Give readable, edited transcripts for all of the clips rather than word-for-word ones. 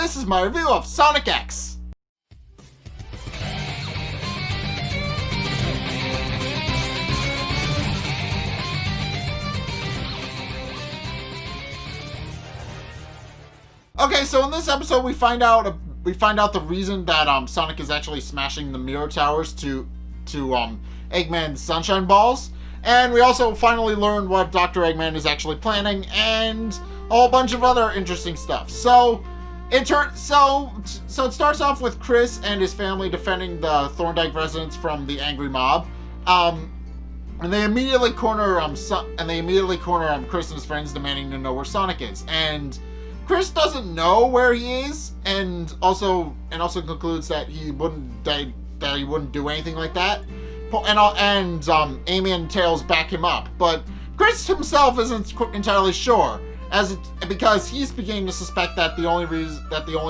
this is my review of Sonic X. Okay, so in this episode we find out the reason that Sonic is actually smashing the mirror towers to Eggman's sunshine balls, and we also finally learn what Dr. Eggman is actually planning, and a whole bunch of other interesting stuff. So it starts off with Chris and his family defending the Thorndike residents from the angry mob, and they immediately corner Chris and his friends, demanding to know where Sonic is. And Chris doesn't know where he is, and also concludes that he wouldn't do anything like that. And Amy and Tails back him up, but Chris himself isn't entirely sure, because he's beginning to suspect that the only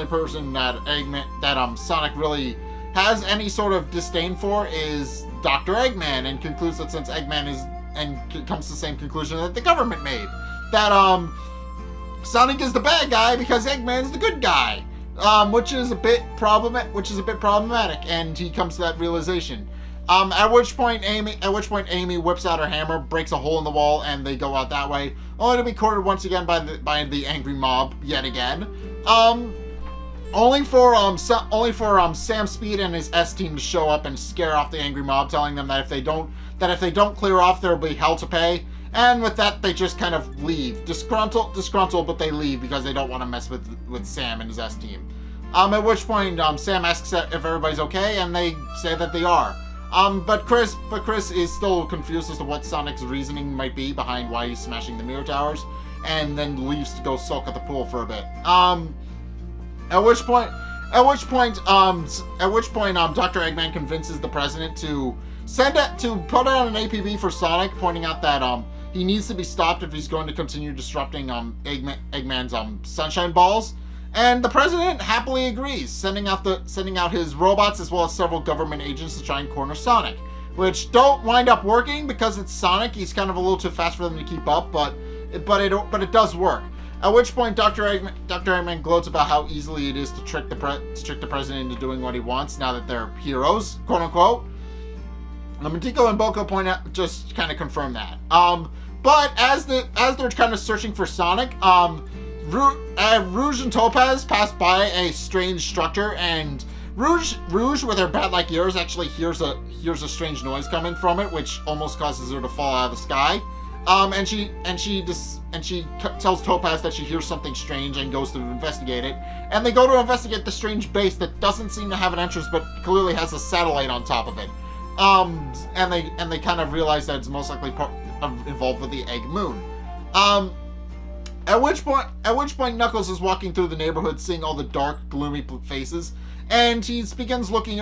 person that Sonic really has any sort of disdain for is Dr. Eggman, and concludes that since Eggman comes to the same conclusion that the government made, that Sonic is the bad guy because Eggman's the good guy, which is a bit problematic, and he comes to that realization. At which point Amy whips out her hammer, breaks a hole in the wall, and they go out that way, only to be cornered once again by the angry mob yet again. Only for Sam Speed and his S team to show up and scare off the angry mob, telling them that if they don't clear off, there will be hell to pay. And with that, they just kind of leave, disgruntled, but they leave because they don't want to mess with Sam and his S team. At which point Sam asks if everybody's okay, and they say that they are. But Chris is still confused as to what Sonic's reasoning might be behind why he's smashing the mirror towers, and then leaves to go sulk at the pool for a bit. At which point, Dr. Eggman convinces the president to put out an APB for Sonic, pointing out that he needs to be stopped if he's going to continue disrupting Eggman's sunshine balls. And the president happily agrees, sending out his robots as well as several government agents to try and corner Sonic, which don't wind up working because it's Sonic. He's kind of a little too fast for them to keep up, but it does work. At which point, Dr. Eggman gloats about how easily it is to trick the president into doing what he wants now that they're heroes, quote unquote. Matiko and Boko point out, just kind of confirm that. But as they're kind of searching for Sonic, Rouge and Topaz pass by a strange structure, and Rouge with her bat-like ears actually hears a strange noise coming from it, which almost causes her to fall out of the sky. And she tells Topaz that she hears something strange and goes to investigate it. And they go to investigate the strange base that doesn't seem to have an entrance, but clearly has a satellite on top of it. And they kind of realize that it's most likely involved with the Egg Moon. At which point Knuckles is walking through the neighborhood, seeing all the dark, gloomy faces, and he begins looking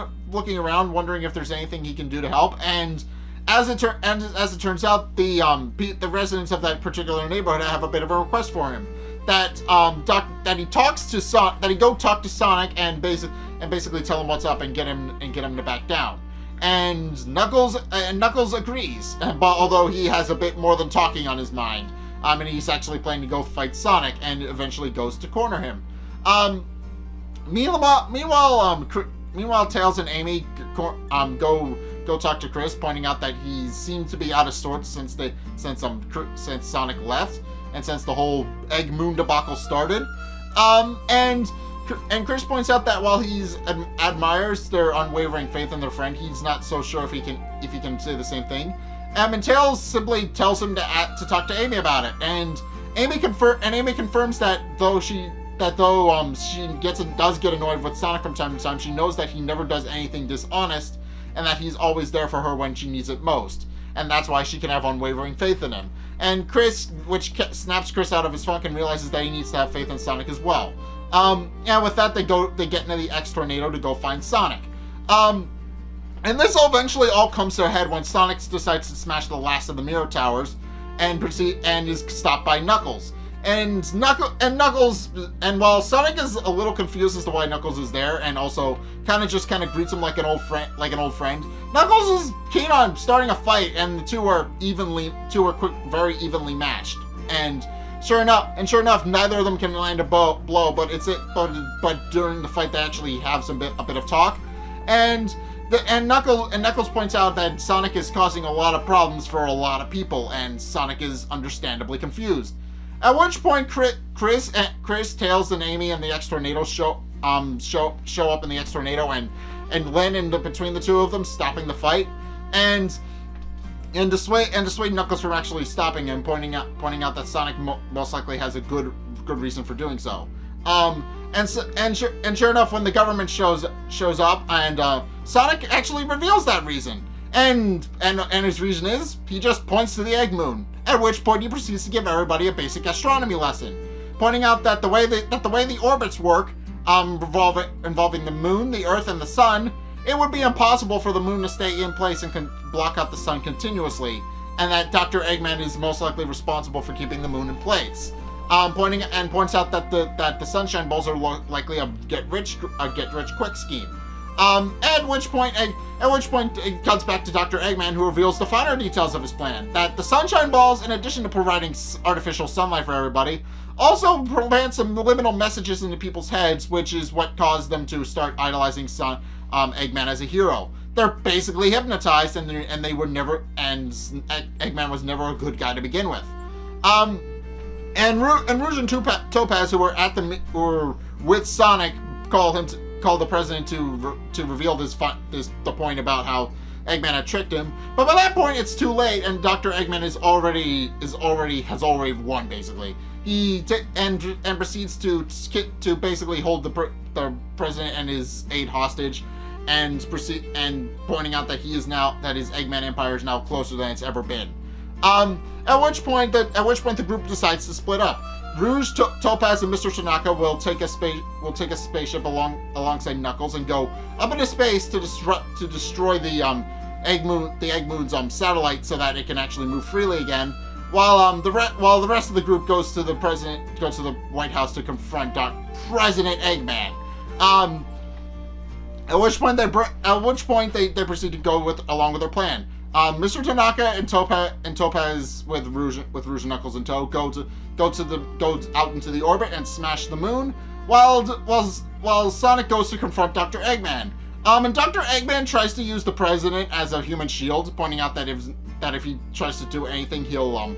around, wondering if there's anything he can do to help. And as it turns out, the residents of that particular neighborhood have a bit of a request for him, that he go talk to Sonic and basically tell him what's up and get him to back down. And Knuckles agrees, but although he has a bit more than talking on his mind. And he's actually planning to go fight Sonic, and eventually goes to corner him. Meanwhile, Tails and Amy go talk to Chris, pointing out that he seems to be out of sorts since Sonic left, and since the whole Egg Moon debacle started. And Chris points out that while he admires their unwavering faith in their friend, he's not so sure if he can say the same thing. And Tails simply tells him to talk to Amy about it, and Amy confirms that though she does get annoyed with Sonic from time to time, she knows that he never does anything dishonest, and that he's always there for her when she needs it most, and that's why she can have unwavering faith in him. And Chris, which snaps Chris out of his funk and realizes that he needs to have faith in Sonic as well. And with that, they get into the X Tornado to go find Sonic. And this eventually all comes to a head when Sonic decides to smash the last of the mirror towers and is stopped by Knuckles. And while Sonic is a little confused as to why Knuckles is there, and also kind of greets him like an old friend, Knuckles is keen on starting a fight, and the two are very evenly matched. And sure enough, neither of them can land a blow. But during the fight, they actually have a bit of talk, and Knuckles points out that Sonic is causing a lot of problems for a lot of people, and Sonic is understandably confused. At which point, Chris, Tails, and Amy and the X-Tornado show up in the X-Tornado and land in between the two of them, stopping the fight, and dissuade Knuckles from actually stopping him, pointing out that Sonic most likely has a good reason for doing so. And sure enough, when the government shows up, and Sonic actually reveals that reason, and his reason is he just points to the egg moon. At which point he proceeds to give everybody a basic astronomy lesson, pointing out that the way the orbits work, involving the moon, the Earth, and the sun, it would be impossible for the moon to stay in place and block out the sun continuously, and that Dr. Eggman is most likely responsible for keeping the moon in place. Points out that the sunshine balls are likely a get rich quick scheme. At which point it cuts back to Dr. Eggman, who reveals the finer details of his plan. That the sunshine balls, in addition to providing artificial sunlight for everybody, also plant some liminal messages into people's heads, which is what caused them to start idolizing Eggman as a hero. They're basically hypnotized, and Eggman was never a good guy to begin with. And Rouge and Topaz, who were with Sonic, called the president to reveal the point about how Eggman had tricked him. But by that point, it's too late, and Dr. Eggman has already won. Basically, he proceeds to basically hold the president and his aide hostage, and pointing out that his Eggman empire is now closer than it's ever been. At which point the group decides to split up. Rouge, Topaz, and Mr. Tanaka will take a spaceship alongside Knuckles and go up into space to destroy the Egg Moon's satellite so that it can actually move freely again. While the rest of the group goes to the White House to confront President Eggman. At which point they proceed to go along with their plan. Mr. Tanaka and Topaz with Rouge and Knuckles in tow go out into the orbit and smash the moon, while Sonic goes to confront Dr. Eggman. And Dr. Eggman tries to use the president as a human shield, pointing out that if he tries to do anything, he'll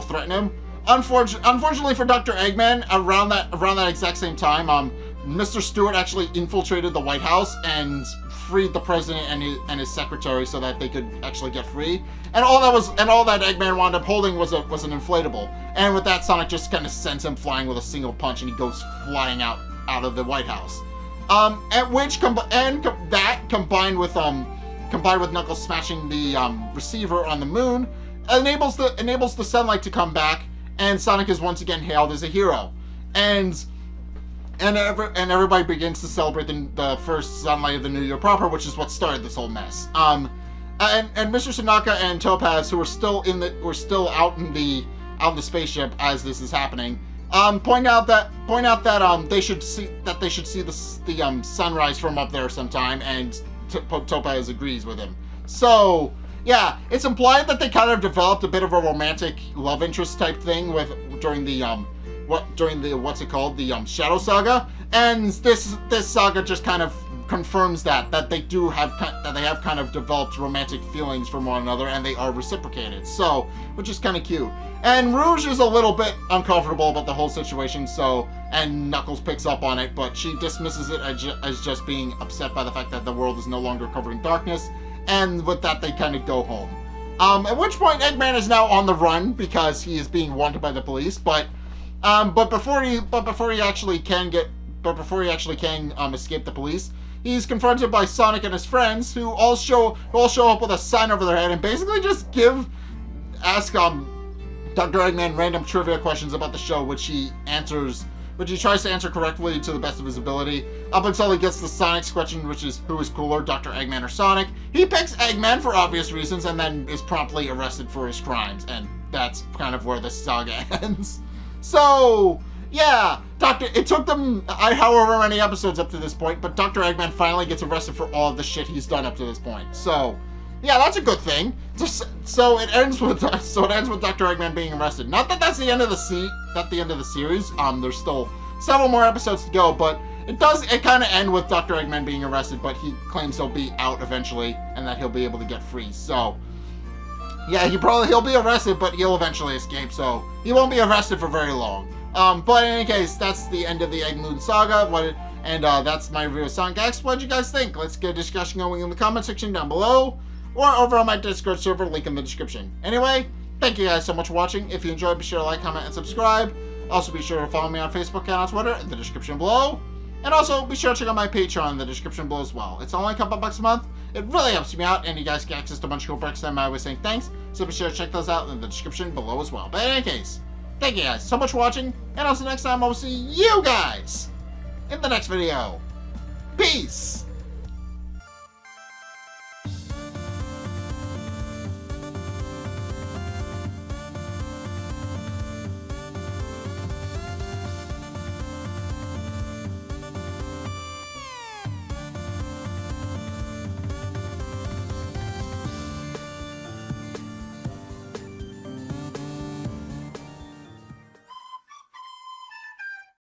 threaten him. Unfortunately for Dr. Eggman, around that exact same time, Mr. Stewart actually infiltrated the White House and freed the president and his secretary so that they could actually get free. And all that Eggman wound up holding was an inflatable. And with that, Sonic just kind of sends him flying with a single punch, and he goes flying out of the White House. That combined with Knuckles smashing the receiver on the moon enables the sunlight to come back, and Sonic is once again hailed as a hero. And everybody begins to celebrate the first sunlight of the new year proper, which is what started this whole mess. And Mr. Tanaka and Topaz, who were still out in the spaceship as this is happening, point out that they should see the sunrise from up there sometime, and Topaz agrees with him. So yeah, it's implied that they kind of developed a bit of a romantic love interest type thing during the Shadow Saga, and this saga just kind of confirms that they have kind of developed romantic feelings for one another, and they are reciprocated. So, which is kind of cute. And Rouge is a little bit uncomfortable about the whole situation, and Knuckles picks up on it, but she dismisses it as just being upset by the fact that the world is no longer covered in darkness, and with that they kind of go home. At which point Eggman is now on the run because he is being wanted by the police, but before he actually can escape the police, he's confronted by Sonic and his friends, who all show up with a sign over their head and basically just ask Dr. Eggman random trivia questions about the show, which he tries to answer correctly to the best of his ability, up until he gets the Sonic's question, which is who is cooler, Dr. Eggman or Sonic. He picks Eggman for obvious reasons, and then is promptly arrested for his crimes, and that's kind of where the saga ends. So, yeah, it took them however many episodes up to this point, but Dr. Eggman finally gets arrested for all of the shit he's done up to this point. So, Yeah, that's a good thing. So it ends with Dr. Eggman being arrested. Not that that's the end of the series. There's still several more episodes to go, but it kind of end with Dr. Eggman being arrested, but he claims he'll be out eventually and that he'll be able to get free. So yeah, he'll be arrested, but he'll eventually escape. So he won't be arrested for very long. But in any case, that's the end of the Egg Moon Saga. That's my review of Sonic X. What did you guys think? Let's get a discussion going in the comment section down below, or over on my Discord server, link in the description. Anyway, thank you guys so much for watching. If you enjoyed, be sure to like, comment, and subscribe. Also, be sure to follow me on Facebook and on Twitter in the description below. And also, be sure to check out my Patreon in the description below as well. It's only a couple bucks a month. It really helps me out, and you guys get access to a bunch of cool perks that I'm always saying thanks. So be sure to check those out in the description below as well. But in any case, thank you guys so much for watching, and until next time, I will see you guys in the next video. Peace!